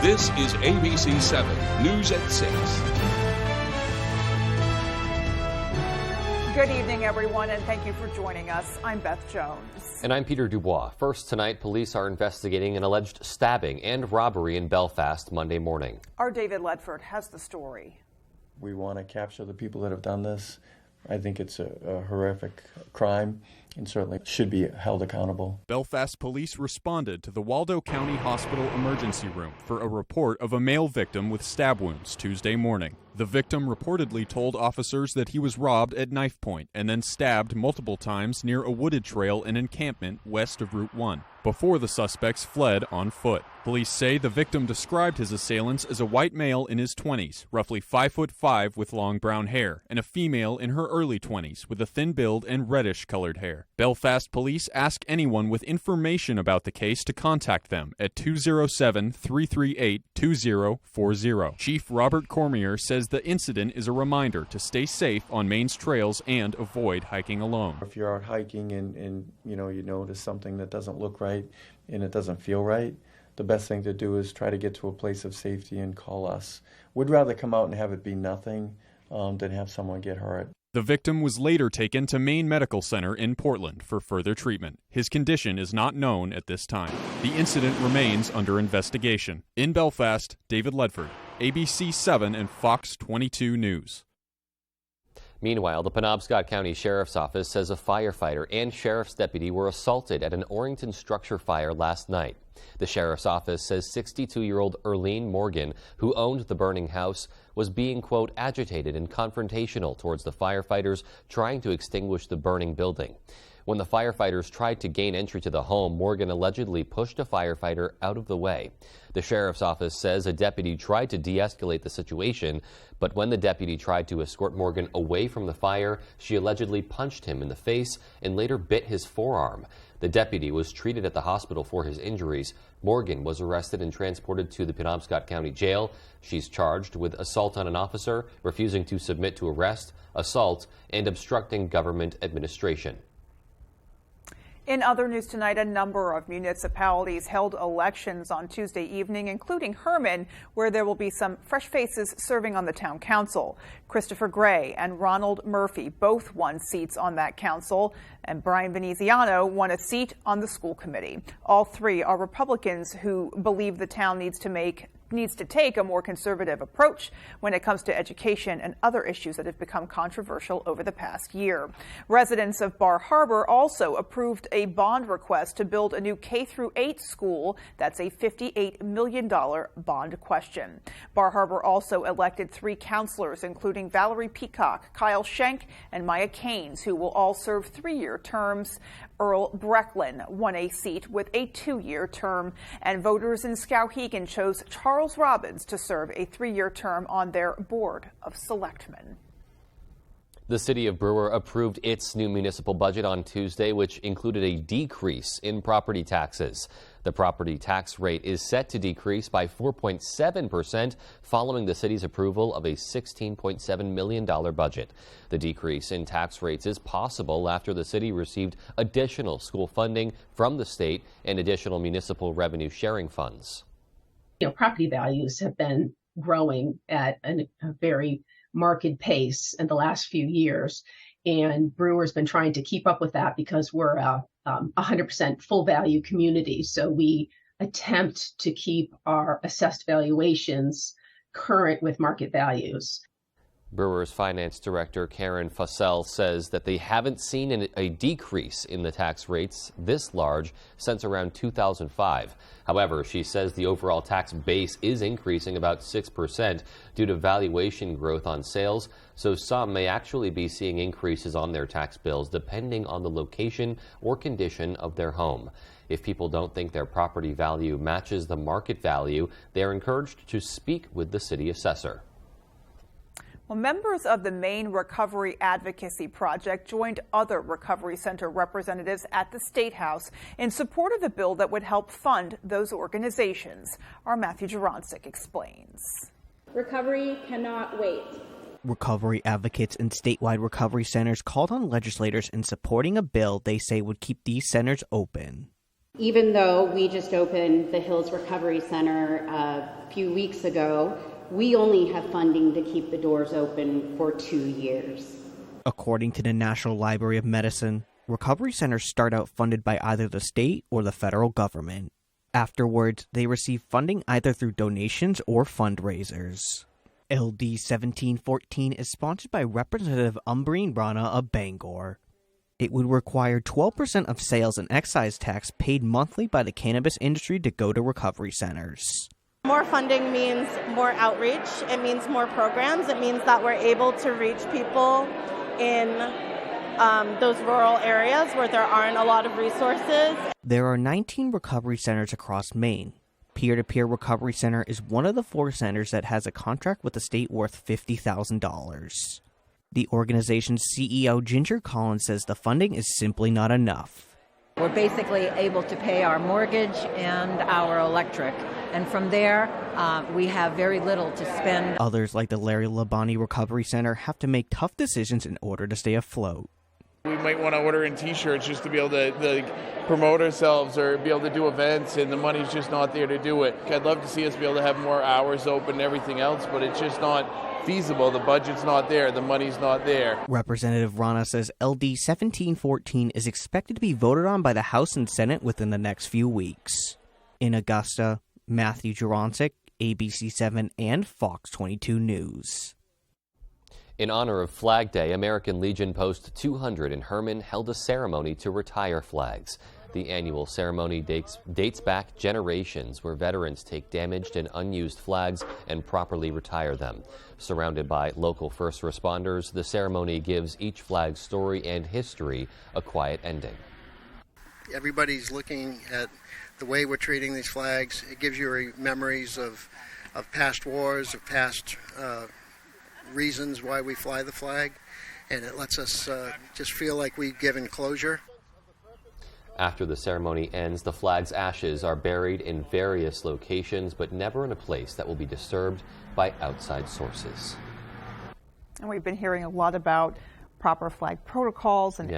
This is ABC 7 News at 6. Good evening, everyone, and thank you for joining us. I'm Beth Jones. And I'm Peter Dubois. First tonight, police are investigating an alleged stabbing and robbery in Belfast Monday morning. Our David Ledford has the story. We want to capture the people that have done this. I think it's a horrific crime and certainly should be held accountable. Belfast police responded to the Waldo County Hospital emergency room for a report of a male victim with stab wounds Tuesday morning. The victim reportedly told officers that he was robbed at knife point and then stabbed multiple times near a wooded trail and encampment west of Route 1, before the suspects fled on foot. Police say the victim described his assailants as a white male in his 20s, roughly 5'5" with long brown hair, and a female in her early 20s with a thin build and reddish-colored hair. Belfast police ask anyone with information about the case to contact them at 207-338-2040. Chief Robert Cormier says the incident is a reminder to stay safe on Maine's trails and avoid hiking alone. If you're out hiking and you notice something that doesn't look right and it doesn't feel right, the best thing to do is try to get to a place of safety and call us. We'd rather come out and have it be nothing than have someone get hurt. The victim was later taken to Maine Medical Center in Portland for further treatment. His condition is not known at this time. The incident remains under investigation. In Belfast, David Ledford, ABC 7 and Fox 22 News. Meanwhile, the Penobscot County Sheriff's Office says a firefighter and sheriff's deputy were assaulted at an Orrington structure fire last night. The sheriff's office says 62-year-old Erlene Morgan, who owned the burning house, was being, quote, agitated and confrontational towards the firefighters trying to extinguish the burning building. When the firefighters tried to gain entry to the home, Morgan allegedly pushed a firefighter out of the way. The sheriff's office says a deputy tried to de-escalate the situation, but when the deputy tried to escort Morgan away from the fire, she allegedly punched him in the face and later bit his forearm. The deputy was treated at the hospital for his injuries. Morgan was arrested and transported to the Penobscot County Jail. She's charged with assault on an officer, refusing to submit to arrest, assault, and obstructing government administration. In other news tonight, a number of municipalities held elections on Tuesday evening, including Herman, where there will be some fresh faces serving on the town council. Christopher Gray and Ronald Murphy both won seats on that council, and Brian Veneziano won a seat on the school committee. All three are Republicans who believe the town needs to take a more conservative approach when it comes to education and other issues that have become controversial over the past year. Residents of Bar Harbor also approved a bond request to build a new K-8 school. That's a $58 million bond question. Bar Harbor also elected 3 counselors, including Valerie Peacock, Kyle Schenk, and Maya Keynes, who will all serve 3-year terms. Earl Brecklin won a seat with a 2-year term, and voters in Skowhegan chose Charles Robbins to serve a 3-year term on their Board of Selectmen. The city of Brewer approved its new municipal budget on Tuesday, which included a decrease in property taxes. The property tax rate is set to decrease by 4.7% following the city's approval of a $16.7 million budget. The decrease in tax rates is possible after the city received additional school funding from the state and additional municipal revenue sharing funds. Property values have been growing at a very marked pace in the last few years, and Brewer's been trying to keep up with that because we're a 100% full value community. So we attempt to keep our assessed valuations current with market values. Brewer's finance director Karen Fussell says that they haven't seen a decrease in the tax rates this large since around 2005. However, she says the overall tax base is increasing about 6% due to valuation growth on sales, so some may actually be seeing increases on their tax bills depending on the location or condition of their home. If people don't think their property value matches the market value, they are encouraged to speak with the city assessor. Well, members of the Maine Recovery Advocacy Project joined other Recovery Center representatives at the State House in support of a bill that would help fund those organizations. Our Matthew Jarancic explains. Recovery cannot wait. Recovery advocates and statewide recovery centers called on legislators in supporting a bill they say would keep these centers open. Even though we just opened the Hills Recovery Center a few weeks ago, we only have funding to keep the doors open for 2 years. According to the National Library of Medicine, recovery centers start out funded by either the state or the federal government. Afterwards, they receive funding either through donations or fundraisers. LD 1714 is sponsored by Representative Umbreen Rana of Bangor. It would require 12% of sales and excise tax paid monthly by the cannabis industry to go to recovery centers. More funding means more outreach. It means more programs. It means that we're able to reach people in those rural areas where there aren't a lot of resources. There are 19 recovery centers across Maine. Peer-to-Peer Recovery Center is one of the 4 centers that has a contract with the state worth $50,000. The organization's CEO Ginger Collins says the funding is simply not enough. We're basically able to pay our mortgage and our electric, and from there we have very little to spend. Others, like the Larry Labonte Recovery Center, have to make tough decisions in order to stay afloat. We might want to order in t-shirts just to be able to promote ourselves or be able to do events, and the money's just not there to do it. I'd love to see us be able to have more hours open and everything else, but it's just not feasible. The budget's not there. The money's not there. Representative Rana says LD 1714 is expected to be voted on by the House and Senate within the next few weeks. In Augusta, Matthew Juronsik, ABC7 and Fox 22 News. In honor of Flag Day, American Legion Post 200 in Herman held a ceremony to retire flags. The annual ceremony dates back generations, where veterans take damaged and unused flags and properly retire them. Surrounded by local first responders, the ceremony gives each flag's story and history a quiet ending. Everybody's looking at the way we're treating these flags. It gives you memories of past wars, of past reasons why we fly the flag, and it lets us just feel like we've given closure. After the ceremony ends, the flag's ashes are buried in various locations, but never in a place that will be disturbed by outside sources. And we've been hearing a lot about proper flag protocols and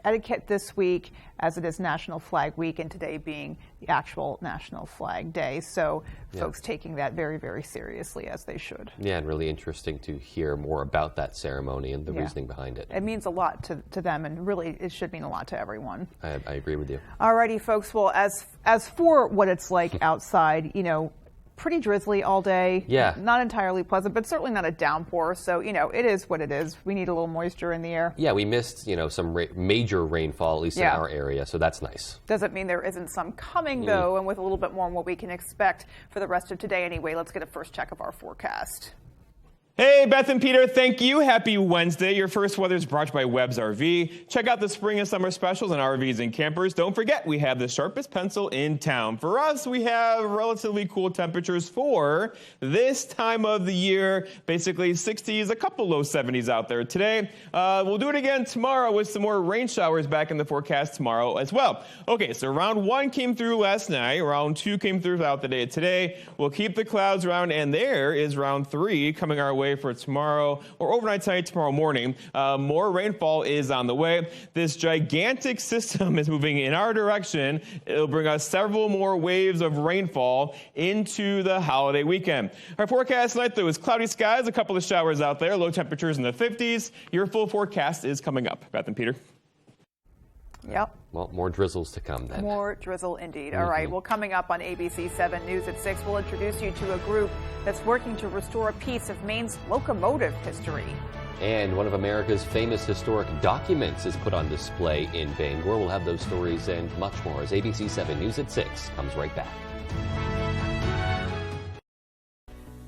etiquette this week, as it is National Flag Week, and today being the actual National Flag Day. So folks taking that very, very seriously, as they should. Yeah, and really interesting to hear more about that ceremony and the reasoning behind it. It means a lot to them, and really it should mean a lot to everyone. I agree with you. Alrighty, folks. Well, as for what it's like outside, you know, pretty drizzly all day. Yeah. Not entirely pleasant, but certainly not a downpour. So, you know, it is what it is. We need a little moisture in the air. Yeah, we missed, you know, some major rainfall, at least in our area, so that's nice. Doesn't mean there isn't some coming, though, and with a little bit more on what we can expect for the rest of today anyway. Let's get a first check of our forecast. Hey, Beth and Peter, thank you. Happy Wednesday. Your first weather is brought to you by Webb's RV. Check out the spring and summer specials on RVs and campers. Don't forget, we have the sharpest pencil in town. For us, we have relatively cool temperatures for this time of the year. Basically 60s, a couple low 70s out there today. We'll do it again tomorrow with some more rain showers back in the forecast tomorrow as well. Okay, so round 1 came through last night. Round 2 came through throughout the day today. We'll keep the clouds around, and there is round 3 coming our way for tomorrow or overnight tonight, tomorrow morning. More rainfall is on the way. This gigantic system is moving in our direction. It'll bring us several more waves of rainfall into the holiday weekend. Our forecast tonight, though, is cloudy skies, a couple of showers out there, low temperatures in the 50s. Your full forecast is coming up. Beth and Peter. Yep. Well, more drizzles to come then. More drizzle indeed. All right. Well, coming up on ABC 7 News at 6, we'll introduce you to a group that's working to restore a piece of Maine's locomotive history. And one of America's famous historic documents is put on display in Bangor. We'll have those stories and much more as ABC 7 News at 6 comes right back.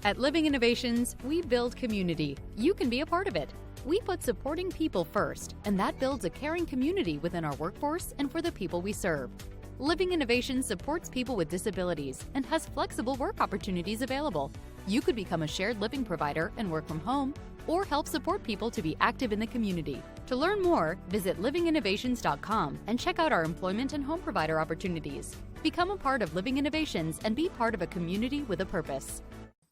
At Living Innovations, we build community. You can be a part of it. We put supporting people first, and that builds a caring community within our workforce and for the people we serve. Living Innovations supports people with disabilities and has flexible work opportunities available. You could become a shared living provider and work from home, or help support people to be active in the community. To learn more, visit livinginnovations.com and check out our employment and home provider opportunities. Become a part of Living Innovations and be part of a community with a purpose.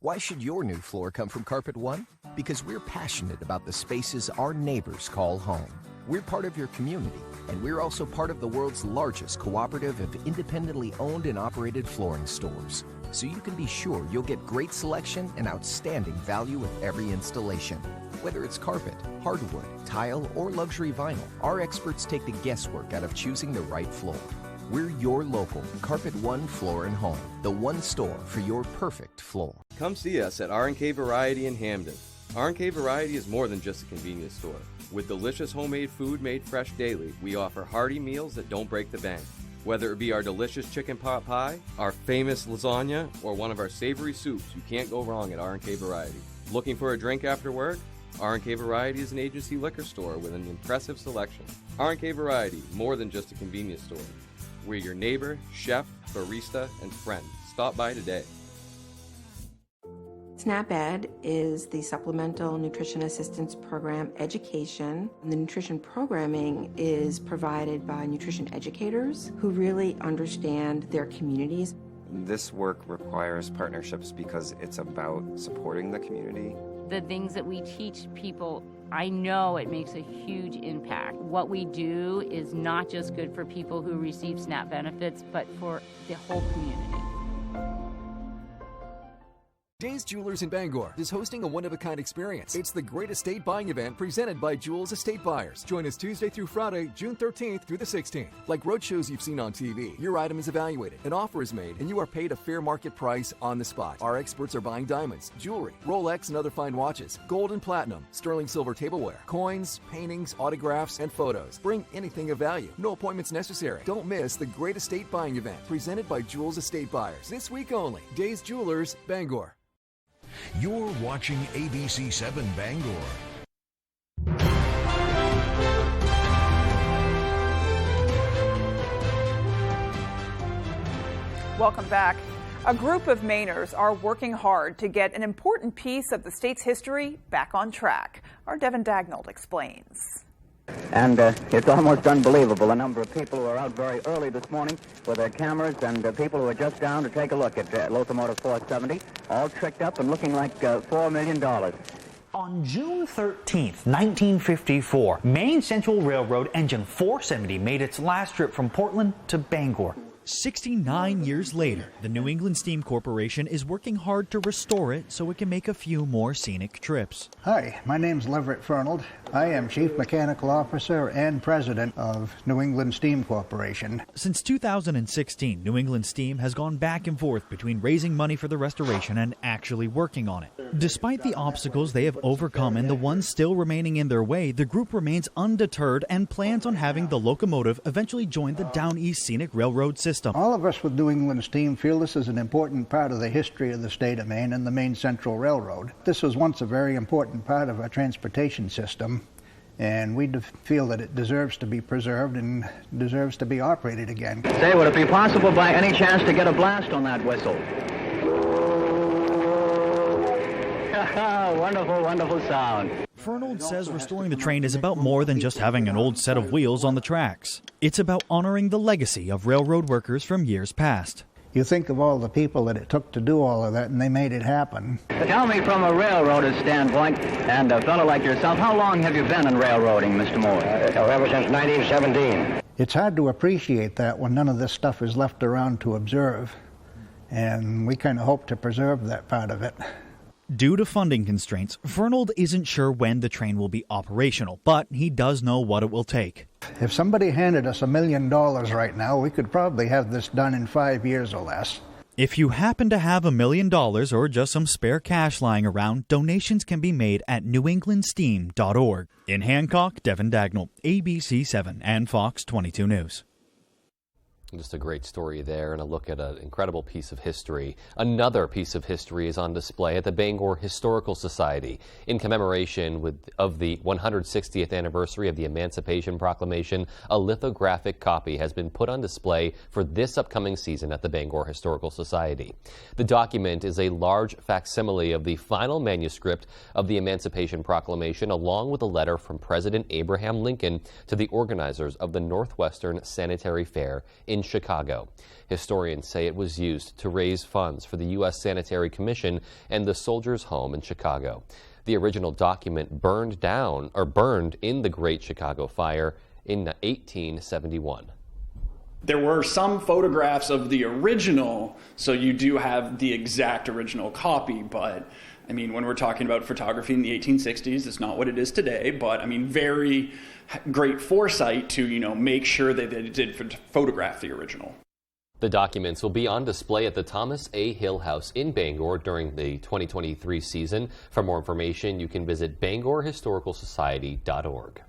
Why should your new floor come from Carpet One? Because we're passionate about the spaces our neighbors call home. We're part of your community, and we're also part of the world's largest cooperative of independently owned and operated flooring stores. So you can be sure you'll get great selection and outstanding value with every installation. Whether it's carpet, hardwood, tile, or luxury vinyl, our experts take the guesswork out of choosing the right floor. We're your local Carpet One Floor and Home, the one store for your perfect floor. Come see us at R&K Variety in Hamden. R&K Variety is more than just a convenience store. With delicious homemade food made fresh daily, we offer hearty meals that don't break the bank. Whether it be our delicious chicken pot pie, our famous lasagna, or one of our savory soups, you can't go wrong at R&K Variety. Looking for a drink after work? R&K Variety is an agency liquor store with an impressive selection. R&K Variety, more than just a convenience store. We're your neighbor, chef, barista, and friend. Stop by today. SNAP-Ed is the Supplemental Nutrition Assistance Program education. The nutrition programming is provided by nutrition educators who really understand their communities. This work requires partnerships because it's about supporting the community. The things that we teach people, I know it makes a huge impact. What we do is not just good for people who receive SNAP benefits, but for the whole community. Days Jewelers in Bangor is hosting a one-of-a-kind experience. It's the Great Estate Buying Event presented by Jules Estate Buyers. Join us Tuesday through Friday, June 13th through the 16th. Like roadshows you've seen on TV, your item is evaluated, an offer is made, and you are paid a fair market price on the spot. Our experts are buying diamonds, jewelry, Rolex and other fine watches, gold and platinum, sterling silver tableware, coins, paintings, autographs, and photos. Bring anything of value. No appointments necessary. Don't miss the Great Estate Buying Event presented by Jules Estate Buyers. This week only. Days Jewelers, Bangor. You're watching ABC 7 Bangor. Welcome back. A group of Mainers are working hard to get an important piece of the state's history back on track. Our Devin Dagnold explains. And it's almost unbelievable, the number of people who are out very early this morning with their cameras and people who are just down to take a look at Locomotive 470, all tricked up and looking like $4 million. On June 13th, 1954, Maine Central Railroad Engine 470 made its last trip from Portland to Bangor. 69 years later, the New England Steam Corporation is working hard to restore it so it can make a few more scenic trips. Hi, my name's Leverett Fernald. I am Chief Mechanical Officer and President of New England Steam Corporation. Since 2016, New England Steam has gone back and forth between raising money for the restoration and actually working on it. Despite the obstacles they have overcome and the ones still remaining in their way, the group remains undeterred and plans on having the locomotive eventually join the Down East Scenic Railroad system. All of us with New England Steam feel this is an important part of the history of the state of Maine and the Maine Central Railroad. This was once a very important part of our transportation system, and we feel that it deserves to be preserved and deserves to be operated again. Say, would it be possible by any chance to get a blast on that whistle? Wonderful, wonderful sound. Fernald says restoring the train is about more than just having an old set of wheels on the tracks. It's about honoring the legacy of railroad workers from years past. You think of all the people that it took to do all of that, and they made it happen. Tell me from a railroader's standpoint, and a fellow like yourself, how long have you been in railroading, Mr. Moore? Ever since 1917. It's hard to appreciate that when none of this stuff is left around to observe, and we kind of hope to preserve that part of it. Due to funding constraints, Fernald isn't sure when the train will be operational, but he does know what it will take. If somebody handed us $1 million right now, we could probably have this done in 5 years or less. If you happen to have $1 million or just some spare cash lying around, donations can be made at newenglandsteam.org. In Hancock, Devin Dagnall, ABC 7 and Fox 22 News. Just a great story there and a look at an incredible piece of history. Another piece of history is on display at the Bangor Historical Society. In commemoration of the 160th anniversary of the Emancipation Proclamation, a lithographic copy has been put on display for this upcoming season at the Bangor Historical Society. The document is a large facsimile of the final manuscript of the Emancipation Proclamation, along with a letter from President Abraham Lincoln to the organizers of the Northwestern Sanitary Fair in Chicago. Historians say it was used to raise funds for the U.S. Sanitary Commission and the Soldiers' Home in Chicago. The original document burned in the Great Chicago Fire in 1871. There were some photographs of the original, so you do have the exact original copy, but I mean, when we're talking about photography in the 1860s, it's not what it is today, but I mean, very great foresight to, make sure that they did photograph the original. The documents will be on display at the Thomas A. Hill House in Bangor during the 2023 season. For more information, you can visit bangorhistoricalsociety.org.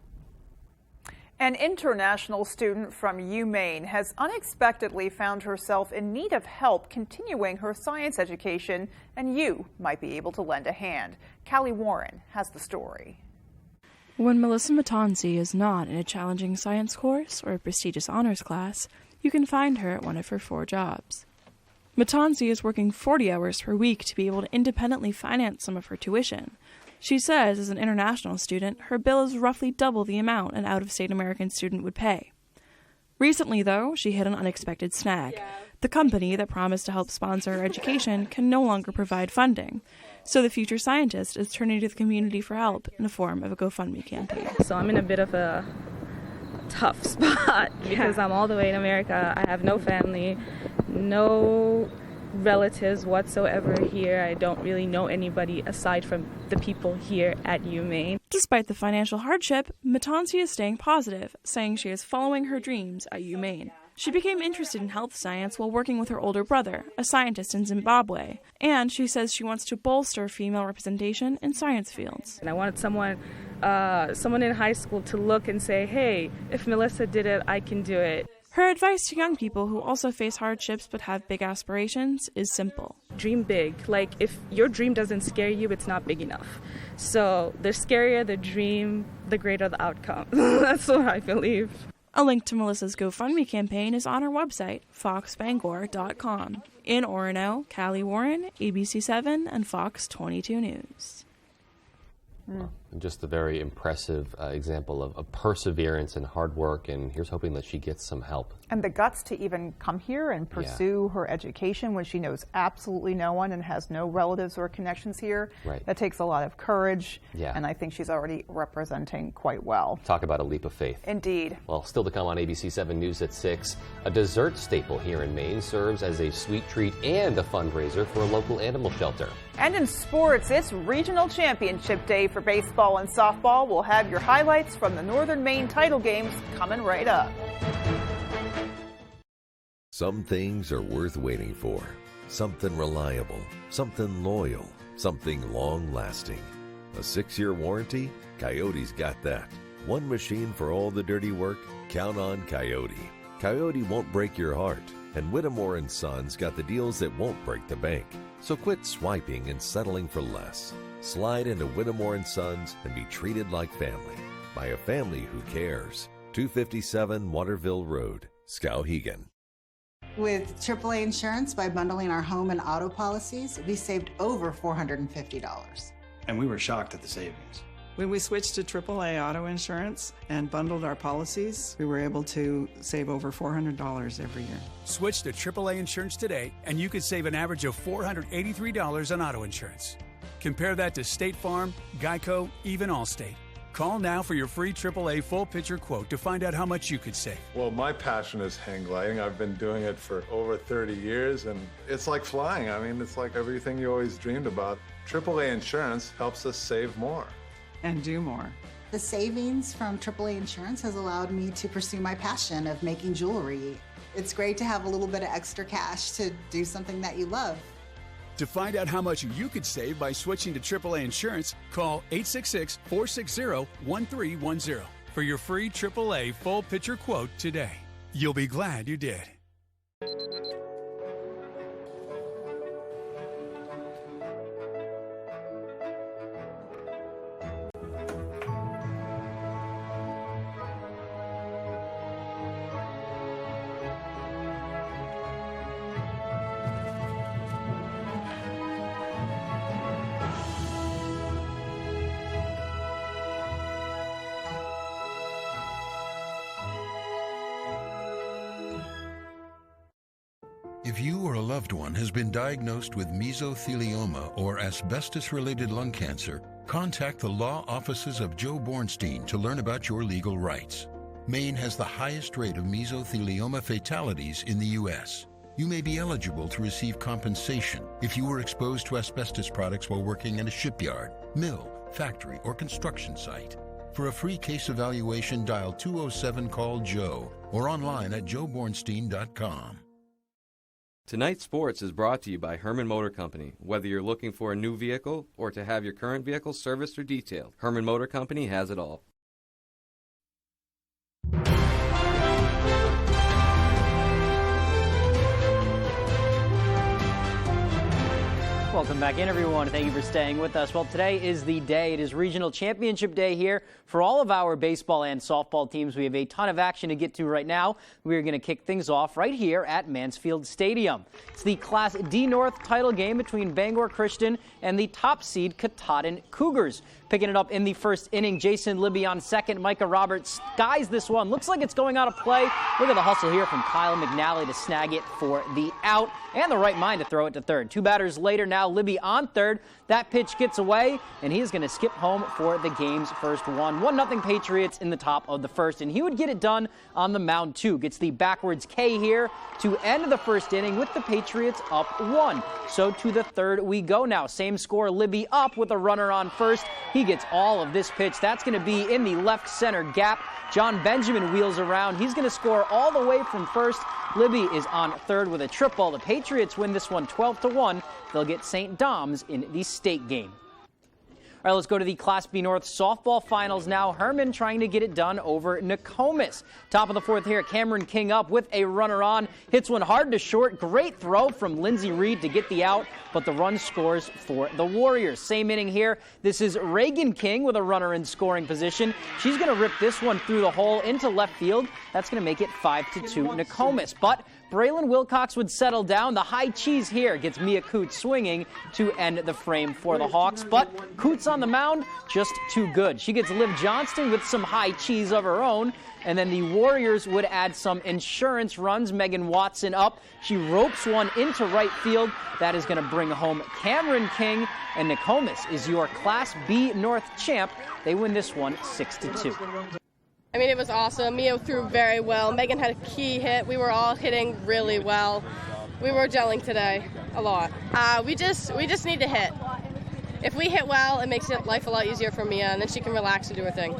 An international student from UMaine has unexpectedly found herself in need of help continuing her science education, and you might be able to lend a hand. Callie Warren has the story. When Melissa Matanzi is not in a challenging science course or a prestigious honors class, you can find her at one of her 4 jobs. Matanzi is working 40 hours per week to be able to independently finance some of her tuition. She says, as an international student, her bill is roughly double the amount an out-of-state American student would pay. Recently, though, she hit an unexpected snag. The company that promised to help sponsor her education can no longer provide funding, so the future scientist is turning to the community for help in the form of a GoFundMe campaign. So I'm in a bit of a tough spot because I'm all the way in America. I have no family, no relatives whatsoever here. I don't really know anybody aside from the people here at UMaine. Despite the financial hardship, Matanzi is staying positive, saying she is following her dreams at UMaine. She became interested in health science while working with her older brother, a scientist in Zimbabwe, and she says she wants to bolster female representation in science fields. And I wanted someone in high school to look and say, hey, if Melissa did it, I can do it. Her advice to young people who also face hardships but have big aspirations is simple. Dream big. Like, if your dream doesn't scare you, it's not big enough. So the scarier the dream, the greater the outcome. That's what I believe. A link to Melissa's GoFundMe campaign is on her website, foxbangor.com. In Orono, Callie Warren, ABC7 and Fox 22 News. Just a very impressive example of perseverance and hard work, and here's hoping that she gets some help. And the guts to even come here and pursue her education when she knows absolutely no one and has no relatives or connections here. Right. That takes a lot of courage, Yeah. and I think she's already representing quite well. Talk about a leap of faith. Indeed. Well, still to come on ABC7 News at 6, a dessert staple here in Maine serves as a sweet treat and a fundraiser for a local animal shelter. And in sports, it's Regional Championship Day for baseball and softball. We'll have your highlights from the Northern Maine title games coming right up. Some things are worth waiting for. Something reliable, something loyal, something long-lasting. A 6-year warranty? Coyote's got that. One machine for all the dirty work? Count on Coyote. Coyote won't break your heart, and Whittemore & Sons got the deals that won't break the bank. So quit swiping and settling for less. Slide into Whittemore & Sons and be treated like family by a family who cares. 257 Waterville Road, Skowhegan. With AAA Insurance, by bundling our home and auto policies, we saved over $450. And we were shocked at the savings. When we switched to AAA auto insurance and bundled our policies, we were able to save over $400 every year. Switch to AAA insurance today, and you could save an average of $483 on auto insurance. Compare that to State Farm, Geico, even Allstate. Call now for your free AAA full picture quote to find out how much you could save. Well, my passion is hang gliding. I've been doing it for over 30 years, and it's like flying. I mean, it's like everything you always dreamed about. AAA insurance helps us save more. And do more. The savings from AAA Insurance has allowed me to pursue my passion of making jewelry. It's great to have a little bit of extra cash to do something that you love. To find out how much you could save by switching to AAA insurance, call 866-460-1310 for your free AAA full picture quote today. You'll be glad you did. If you or a loved one has been diagnosed with mesothelioma or asbestos-related lung cancer, Contact the law offices of Joe Bornstein to learn about your legal rights. Maine has the highest rate of mesothelioma fatalities in the U.S. You may be eligible to receive compensation if you were exposed to asbestos products while working in a shipyard, mill, factory, or construction site. For a free case evaluation, dial 207-CALL-JOE or online at joebornstein.com. Tonight's Sports is brought to you by Herman Motor Company. Whether you're looking for a new vehicle or to have your current vehicle serviced or detailed, Herman Motor Company has it all. Welcome back in, everyone. Thank you for staying with us. Well, today is the day. It is Regional Championship Day here for all of our baseball and softball teams. We have a ton of action to get to right now. We are going to kick things off right here at Mansfield Stadium. It's the Class D North title game between Bangor Christian and the top seed Katahdin Cougars. Picking it up in the first inning, Jason Libby on second. Micah Roberts skies this one. Looks like it's going out of play. Look at the hustle here from Kyle McNally to snag it for the out, and the right mind to throw it to third. Two batters later now, Libby on third. That pitch gets away, and he is going to skip home for the game's first one. 1-0 Patriots in the top of the first, and he would get it done on the mound too. Gets the backwards K here to end the first inning with the Patriots up 1. So to the third we go now. Same score, Libby up with a runner on first. He gets all of this pitch. That's going to be in the left center gap. John Benjamin wheels around. He's going to score all the way from first. Libby is on third with a triple. The Patriots win this one 12-1. They'll get St. Dom's in the state game. All right, let's go to the Class B North softball finals now. Herman trying to get it done over Nokomis. Top of the fourth here, Cameron King up with a runner on. Hits one hard to short. Great throw from Lindsey Reed to get the out, but the run scores for the Warriors. Same inning here. This is Reagan King with a runner in scoring position. She's going to rip this one through the hole into left field. That's going to make it 5-2 Nokomis. But Braylon Wilcox would settle down. The high cheese here gets Mia Coots swinging to end the frame for the Hawks. But Coots on the mound, just too good. She gets Liv Johnston with some high cheese of her own. And then the Warriors would add some insurance runs. Megan Watson up. She ropes one into right field. That is going to bring home Cameron King. And Nokomis is your Class B North champ. They win this one 6-2. I mean, it was awesome. Mia threw very well. Megan had a key hit. We were all hitting really well. We were gelling today a lot. We just need to hit. If we hit well, it makes life a lot easier for Mia, and then she can relax and do her thing.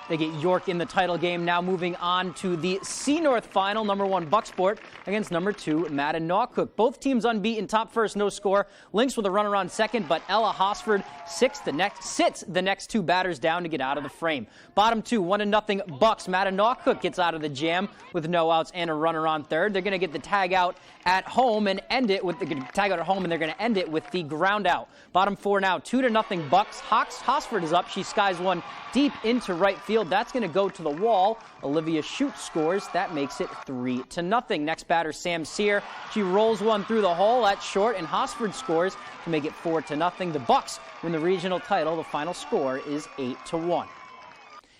They get York in the title game. Now moving on to the C North final. Number 1 Bucksport against number 2 Mattanock. Both teams unbeaten. Top first, no score. Lynx with a runner on second, but Ella Hosford sits the next two batters down to get out of the frame. Bottom 2, 1-0 Bucks. Mattanock gets out of the jam with no outs and a runner on third. They're going to get the tag out at home and end it with the tag out at home, and they're going to end it with the ground out. Bottom 4 now, 2-0 Bucks. Hosford is up. She skies one deep into right field. That's going to go to the wall. Olivia Shute scores. That makes it 3-0. Next batter, Sam Sear. She rolls one through the hole at short, and Hosford scores to make it 4-0. The Bucks win the regional title. The final score is 8-1.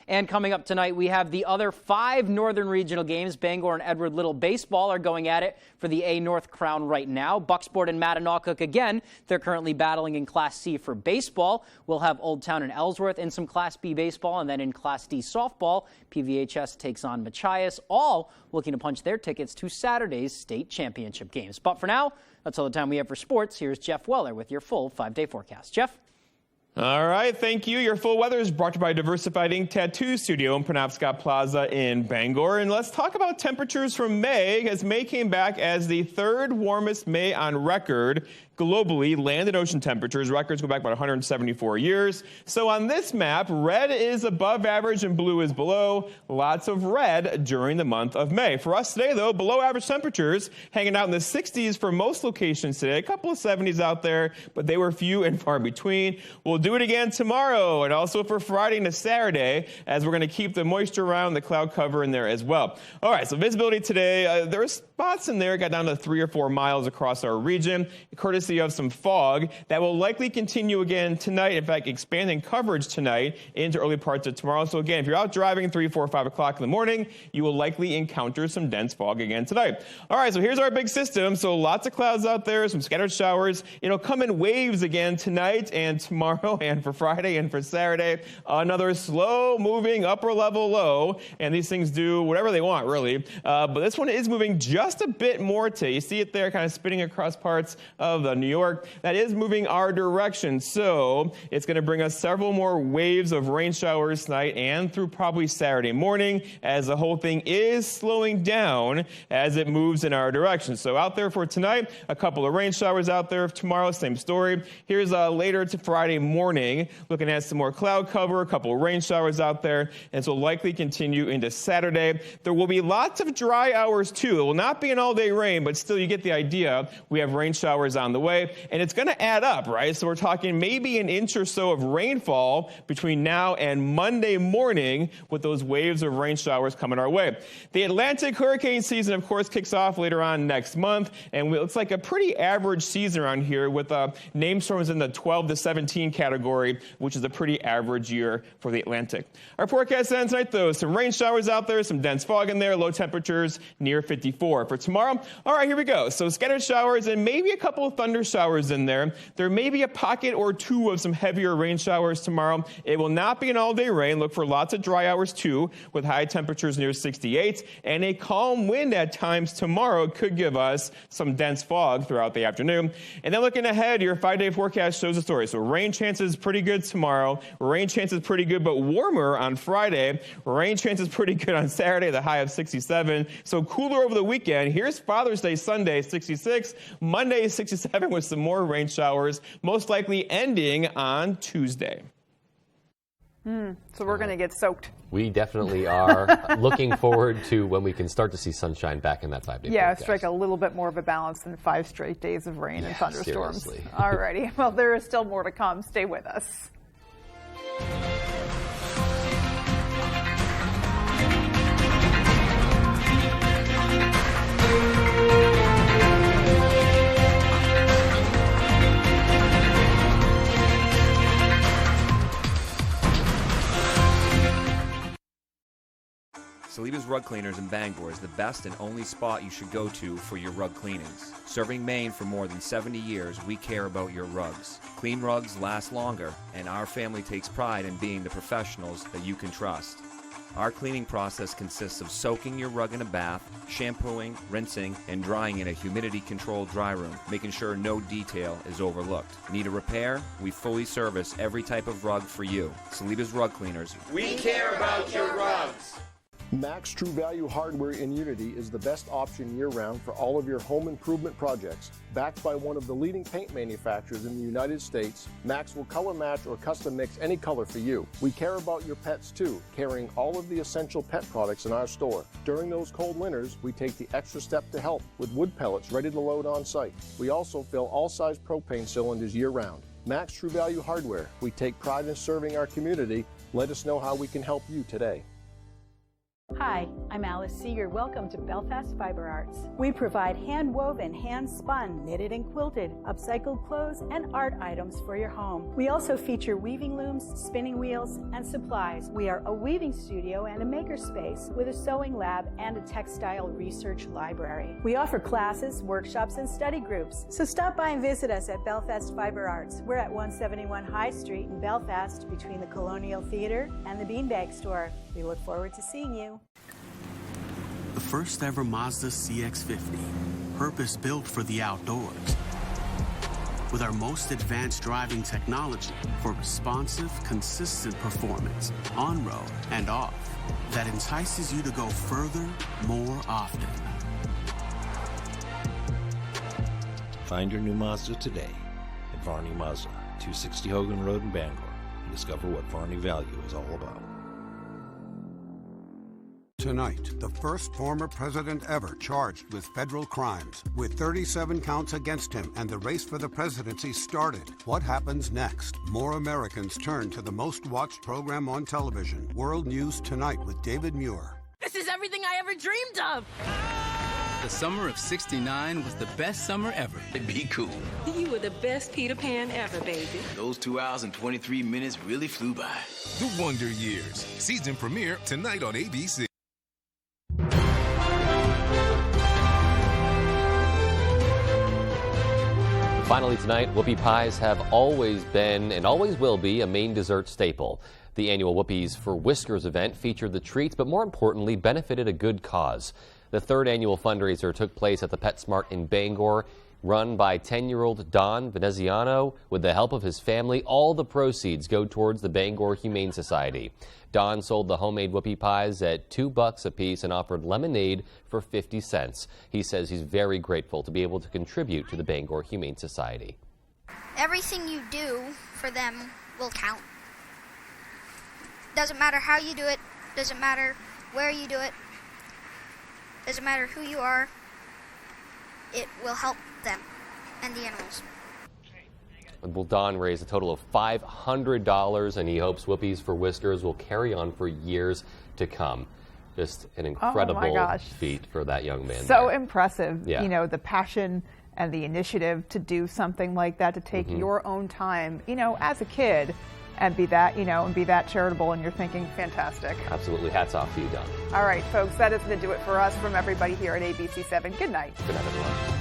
And coming up tonight, we have the other 5 Northern Regional games. Bangor and Edward Little Baseball are going at it for the A North crown right now. Bucksport and Mattanock again. They're currently battling in Class C for baseball. We'll have Old Town and Ellsworth in some Class B baseball. And then in Class D softball, PVHS takes on Machias, all looking to punch their tickets to Saturday's state championship games. But for now, that's all the time we have for sports. Here's Jeff Weller with your full 5-day forecast. Jeff? All right, thank you. Your full weather is brought to you by Diversified Ink Tattoo Studio in Penobscot Plaza in Bangor. And let's talk about temperatures from May, as May came back as the 3rd warmest May on record. Globally, land and ocean temperatures, records go back about 174 years. So on this map, red is above average and blue is below. Lots of red during the month of May. For us today, though, below average temperatures, hanging out in the 60s for most locations today. A couple of 70s out there, but they were few and far between. We'll do it again tomorrow and also for Friday and Saturday, as we're going to keep the moisture around, the cloud cover in there as well. All right, so visibility today, there are spots in there, got down to 3 or 4 miles across our region, courtesy of some fog that will likely continue again tonight. In fact, expanding coverage tonight into early parts of tomorrow. So again, if you're out driving 3, 4, 5 o'clock in the morning, you will likely encounter some dense fog again tonight. All right, so here's our big system. So lots of clouds out there, some scattered showers. Come in waves again tonight and tomorrow. tomorrow and for Friday and for Saturday. Another slow-moving upper-level low, and these things do whatever they want, really. But this one is moving just a bit more today. You see it there kind of spinning across parts of New York. That is moving our direction, so it's going to bring us several more waves of rain showers tonight and through probably Saturday morning, as the whole thing is slowing down as it moves in our direction. So out there for tonight, a couple of rain showers out there. Tomorrow, same story. Here's later to Friday morning, looking at some more cloud cover, a couple of rain showers out there, and so likely continue into Saturday. There will be lots of dry hours too. It will not be an all-day rain, but still you get the idea. We have rain showers on the way, and it's going to add up, right? So we're talking maybe an inch or so of rainfall between now and Monday morning with those waves of rain showers coming our way. The Atlantic hurricane season, of course, kicks off later on next month, and it's like a pretty average season around here with named storms in the 12 to 17 category, which is a pretty average year for the Atlantic. Our forecast ends tonight, though. Some rain showers out there, some dense fog in there, low temperatures near 54. For tomorrow, all right, here we go. So scattered showers and maybe a couple of thunder showers in there. There may be a pocket or two of some heavier rain showers tomorrow. It will not be an all-day rain. Look for lots of dry hours, too, with high temperatures near 68. And a calm wind at times tomorrow could give us some dense fog throughout the afternoon. And then looking ahead, your 5-day forecast shows the story. So rain chances pretty good tomorrow. Rain chances pretty good, but warmer on Friday. Rain chances pretty good on Saturday, the high of 67. So cooler over the weekend. Here's Father's Day Sunday, 66. Monday, 67 with some more rain showers, most likely ending on Tuesday. So we're going to get soaked. We definitely are looking forward to when we can start to see sunshine back in that 5-day forecast. Strike a little bit more of a balance than 5 straight days of rain and thunderstorms. Seriously. All righty. Well, there is still more to come. Stay with us. Saliba's Rug Cleaners in Bangor is the best and only spot you should go to for your rug cleanings. Serving Maine for more than 70 years, we care about your rugs. Clean rugs last longer, and our family takes pride in being the professionals that you can trust. Our cleaning process consists of soaking your rug in a bath, shampooing, rinsing, and drying in a humidity-controlled dry room, making sure no detail is overlooked. Need a repair? We fully service every type of rug for you. Saliba's Rug Cleaners. We care about your rugs. Max True Value Hardware in Unity is the best option year-round for all of your home improvement projects. Backed by one of the leading paint manufacturers in the United States, Max will color match or custom mix any color for you. We care about your pets too, carrying all of the essential pet products in our store. During those cold winters, we take the extra step to help with wood pellets ready to load on site. We also fill all size propane cylinders year-round. Max True Value Hardware. We take pride in serving our community. Let us know how we can help you today. Hi, I'm Alice Seeger. Welcome to Belfast Fiber Arts. We provide hand-woven, hand-spun, knitted and quilted, upcycled clothes, and art items for your home. We also feature weaving looms, spinning wheels, and supplies. We are a weaving studio and a makerspace with a sewing lab and a textile research library. We offer classes, workshops, and study groups. So stop by and visit us at Belfast Fiber Arts. We're at 171 High Street in Belfast between the Colonial Theatre and the Beanbag Store. We look forward to seeing you. The first ever Mazda CX-50, purpose-built for the outdoors. With our most advanced driving technology for responsive, consistent performance, on-road and off, that entices you to go further, more often. Find your new Mazda today at Varney Mazda, 260 Hogan Road in Bangor, and discover what Varney value is all about. Tonight, the first former president ever charged with federal crimes, with 37 counts against him, and the race for the presidency started. What happens next? More Americans turn to the most watched program on television, World News Tonight with David Muir. This is everything I ever dreamed of! The summer of '69 was the best summer ever. Be cool. You were the best Peter Pan ever, baby. Those 2 hours and 23 minutes really flew by. The Wonder Years, season premiere tonight on ABC. Finally tonight, whoopie pies have always been and always will be a Maine dessert staple. The annual Whoopies for Whiskers event featured the treats, but more importantly, benefited a good cause. The third annual fundraiser took place at the PetSmart in Bangor, run by 10-year-old Don Veneziano. With the help of his family, all the proceeds go towards the Bangor Humane Society. Don sold the homemade whoopie pies at $2 a piece and offered lemonade for 50 cents. He says he's very grateful to be able to contribute to the Bangor Humane Society. Everything you do for them will count. Doesn't matter how you do it, doesn't matter where you do it, doesn't matter who you are, it will help them and the animals. Well, Don raised a total of $500, and he hopes Whoopies for Whiskers will carry on for years to come. Just an incredible feat for that young man. So there. Impressive. Yeah. You know, the passion and the initiative to do something like that, to take your own time, you know, as a kid, and be that, you know, and be that charitable, and you're thinking, fantastic. Absolutely. Hats off to you, Don. All right, folks, that is going to do it for us from everybody here at ABC7. Good night. Good night, everyone.